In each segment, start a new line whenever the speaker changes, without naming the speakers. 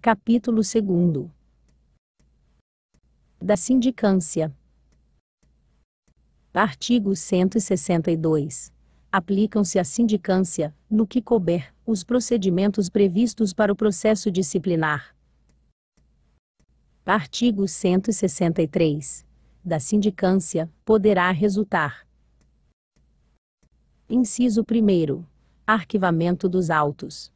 Capítulo 2. Da sindicância. Artigo 162. Aplicam-se à sindicância, no que couber, os procedimentos previstos para o processo disciplinar. Artigo 163. Da sindicância, poderá resultar: inciso 1º. Arquivamento dos autos.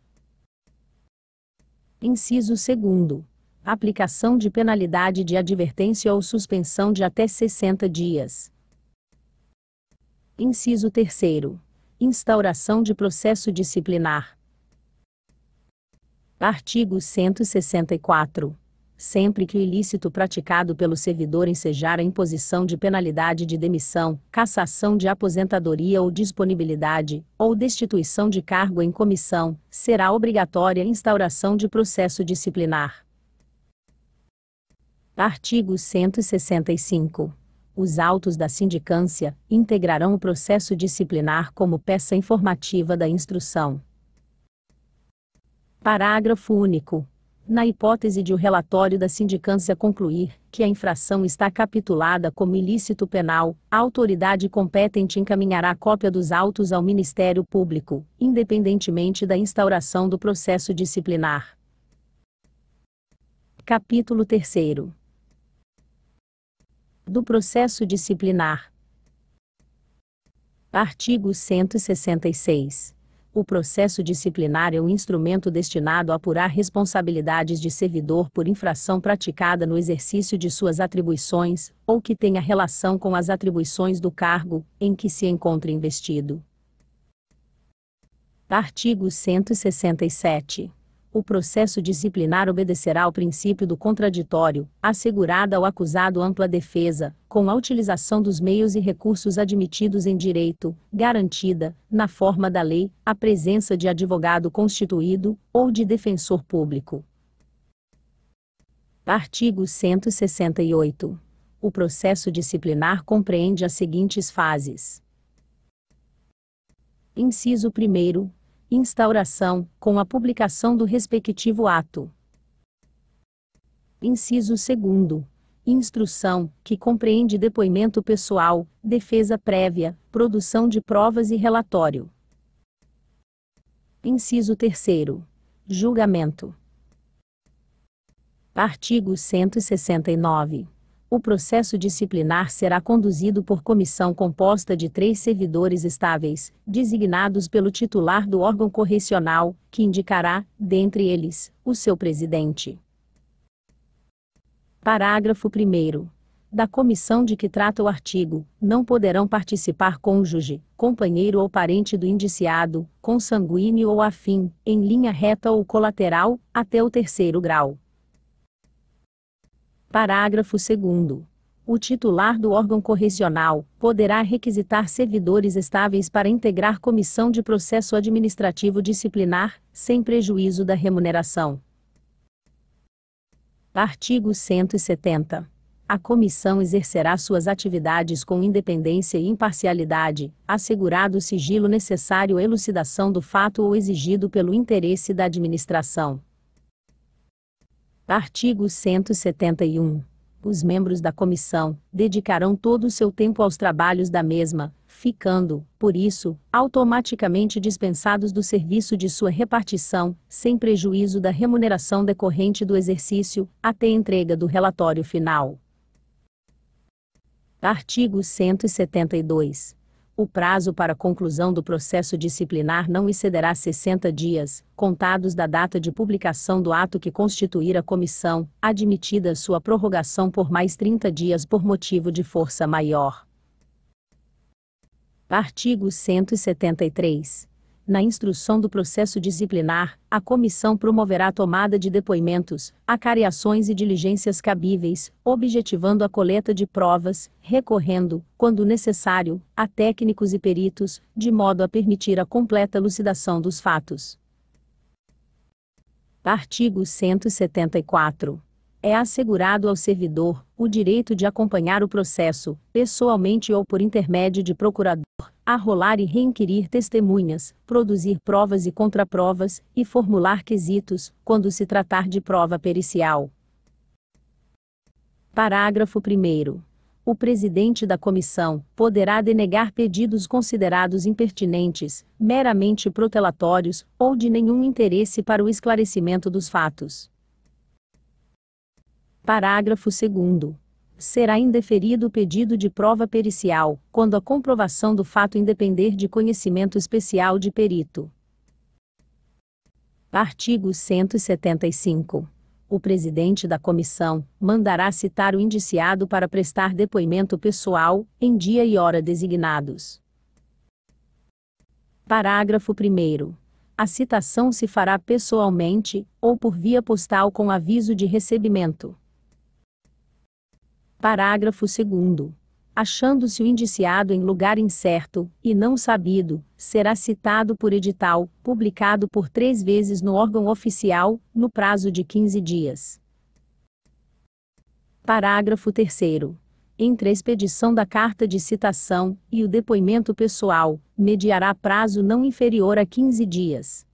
Inciso 2º. Aplicação de penalidade de advertência ou suspensão de até 60 dias. Inciso 3º. Instauração de processo disciplinar. Artigo 164. Sempre que o ilícito praticado pelo servidor ensejar a imposição de penalidade de demissão, cassação de aposentadoria ou disponibilidade, ou destituição de cargo em comissão, será obrigatória a instauração de processo disciplinar. Artigo 165. Os autos da sindicância integrarão o processo disciplinar como peça informativa da instrução. Parágrafo único. Na hipótese de o relatório da sindicância concluir que a infração está capitulada como ilícito penal, a autoridade competente encaminhará cópia dos autos ao Ministério Público, independentemente da instauração do processo disciplinar. Capítulo 3º. Do processo disciplinar. Artigo 166. O processo disciplinar é um instrumento destinado a apurar responsabilidades de servidor por infração praticada no exercício de suas atribuições, ou que tenha relação com as atribuições do cargo em que se encontre investido. Artigo 167. O processo disciplinar obedecerá ao princípio do contraditório, assegurada ao acusado ampla defesa, com a utilização dos meios e recursos admitidos em direito, garantida, na forma da lei, a presença de advogado constituído, ou de defensor público. Artigo 168. O processo disciplinar compreende as seguintes fases. Inciso 1º. Instauração, com a publicação do respectivo ato. Inciso 2º. Instrução, que compreende depoimento pessoal, defesa prévia, produção de provas e relatório. Inciso 3º. Julgamento. Artigo 169. O processo disciplinar será conduzido por comissão composta de 3 servidores estáveis, designados pelo titular do órgão correcional, que indicará, dentre eles, o seu presidente. Parágrafo 1º. Da comissão de que trata o artigo, não poderão participar cônjuge, companheiro ou parente do indiciado, consanguíneo ou afim, em linha reta ou colateral, até o 3º grau. Parágrafo 2º. O titular do órgão correcional poderá requisitar servidores estáveis para integrar comissão de processo administrativo disciplinar, sem prejuízo da remuneração. Artigo 170. A comissão exercerá suas atividades com independência e imparcialidade, assegurado o sigilo necessário à elucidação do fato ou exigido pelo interesse da administração. Artigo 171. Os membros da comissão dedicarão todo o seu tempo aos trabalhos da mesma, ficando, por isso, automaticamente dispensados do serviço de sua repartição, sem prejuízo da remuneração decorrente do exercício, até a entrega do relatório final. Artigo 172. O prazo para conclusão do processo disciplinar não excederá 60 dias, contados da data de publicação do ato que constituir a comissão, admitida sua prorrogação por mais 30 dias por motivo de força maior. Artigo 173. Na instrução do processo disciplinar, a comissão promoverá a tomada de depoimentos, acariações e diligências cabíveis, objetivando a coleta de provas, recorrendo, quando necessário, a técnicos e peritos, de modo a permitir a completa elucidação dos fatos. Artigo 174. É assegurado ao servidor o direito de acompanhar o processo, pessoalmente ou por intermédio de procurador, arrolar e reinquirir testemunhas, produzir provas e contraprovas, e formular quesitos, quando se tratar de prova pericial. Parágrafo 1º. O presidente da comissão poderá denegar pedidos considerados impertinentes, meramente protelatórios, ou de nenhum interesse para o esclarecimento dos fatos. Parágrafo 2º. Será indeferido o pedido de prova pericial, quando a comprovação do fato independer de conhecimento especial de perito. Artigo 175. O presidente da comissão mandará citar o indiciado para prestar depoimento pessoal, em dia e hora designados. Parágrafo 1º. A citação se fará pessoalmente, ou por via postal com aviso de recebimento. Parágrafo 2º. Achando-se o indiciado em lugar incerto, e não sabido, será citado por edital, publicado por 3 vezes no órgão oficial, no prazo de 15 dias. Parágrafo 3º. Entre a expedição da carta de citação e o depoimento pessoal, mediará prazo não inferior a 15 dias.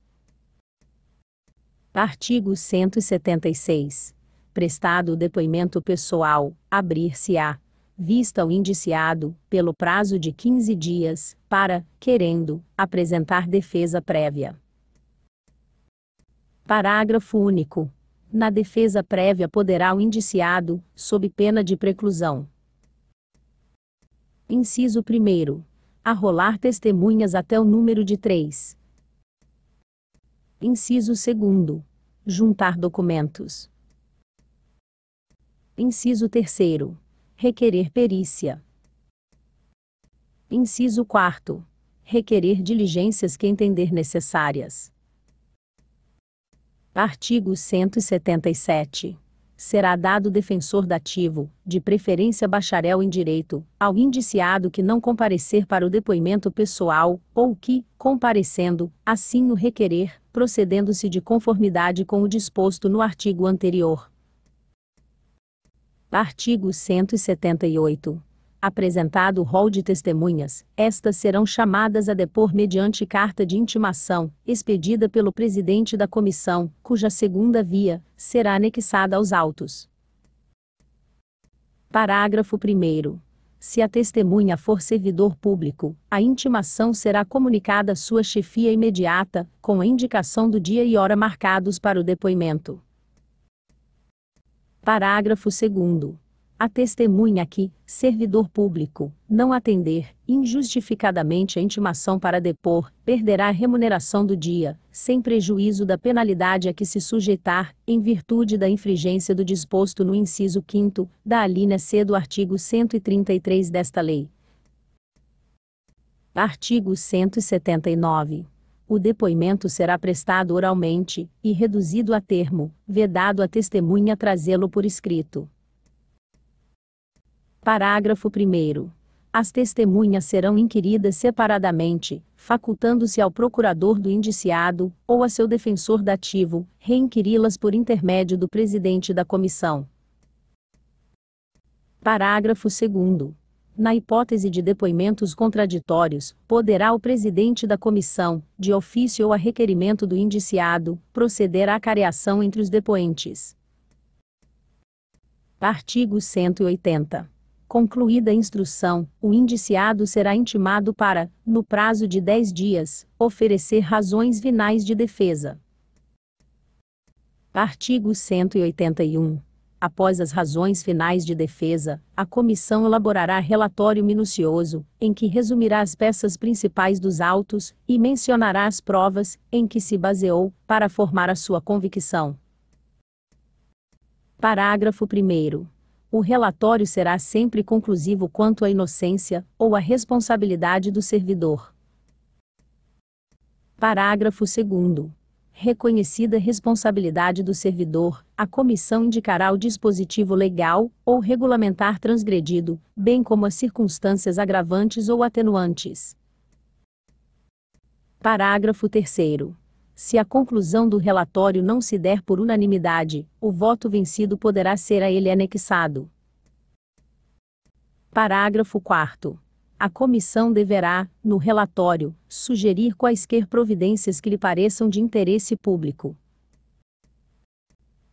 Artigo 176. Prestado o depoimento pessoal, abrir-se-á vista ao indiciado, pelo prazo de 15 dias, para, querendo, apresentar defesa prévia. Parágrafo único. Na defesa prévia poderá o indiciado, sob pena de preclusão. Inciso 1º. Arrolar testemunhas até o número de 3. Inciso 2º. Juntar documentos. Inciso 3º. Requerer perícia. Inciso 4º. Requerer diligências que entender necessárias. Artigo 177. Será dado defensor dativo, de preferência bacharel em direito, ao indiciado que não comparecer para o depoimento pessoal, ou que, comparecendo, assim o requerer, procedendo-se de conformidade com o disposto no artigo anterior. Artigo 178. Apresentado o rol de testemunhas, estas serão chamadas a depor mediante carta de intimação, expedida pelo presidente da comissão, cuja segunda via será anexada aos autos. Parágrafo 1º. Se a testemunha for servidor público, a intimação será comunicada à sua chefia imediata, com a indicação do dia e hora marcados para o depoimento. Parágrafo 2º. A testemunha que, servidor público, não atender, injustificadamente a intimação para depor, perderá a remuneração do dia, sem prejuízo da penalidade a que se sujeitar, em virtude da infringência do disposto no inciso 5º, da alínea C do artigo 133 desta lei. Artigo 179. O depoimento será prestado oralmente, e reduzido a termo, vedado a testemunha trazê-lo por escrito. Parágrafo 1º. As testemunhas serão inquiridas separadamente, facultando-se ao procurador do indiciado, ou a seu defensor dativo, reinquiri-las por intermédio do presidente da comissão. Parágrafo 2º. Na hipótese de depoimentos contraditórios, poderá o presidente da comissão, de ofício ou a requerimento do indiciado, proceder à acareação entre os depoentes. Artigo 180. Concluída a instrução, o indiciado será intimado para, no prazo de 10 dias, oferecer razões vinais de defesa. Artigo 181. Após as razões finais de defesa, a comissão elaborará relatório minucioso, em que resumirá as peças principais dos autos, e mencionará as provas, em que se baseou, para formar a sua convicção. Parágrafo 1º. O relatório será sempre conclusivo quanto à inocência, ou à responsabilidade do servidor. Parágrafo 2º. Reconhecida a responsabilidade do servidor, a comissão indicará o dispositivo legal, ou regulamentar transgredido, bem como as circunstâncias agravantes ou atenuantes. Parágrafo 3º. Se a conclusão do relatório não se der por unanimidade, o voto vencido poderá ser a ele anexado. Parágrafo 4º. A comissão deverá, no relatório, sugerir quaisquer providências que lhe pareçam de interesse público.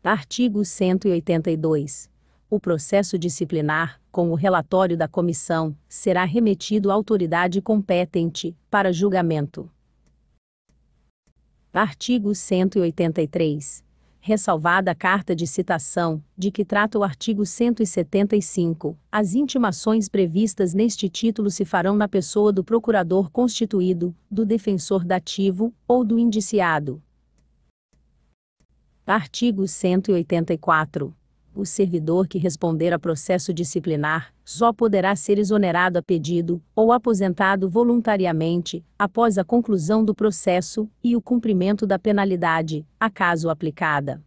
Artigo 182. O processo disciplinar, com o relatório da comissão, será remetido à autoridade competente, para julgamento. Artigo 183. Ressalvada a carta de citação, de que trata o artigo 175, as intimações previstas neste título se farão na pessoa do procurador constituído, do defensor dativo, ou do indiciado. Artigo 184. O servidor que responder a processo disciplinar, só poderá ser exonerado a pedido, ou aposentado voluntariamente, após a conclusão do processo, e o cumprimento da penalidade, acaso aplicada.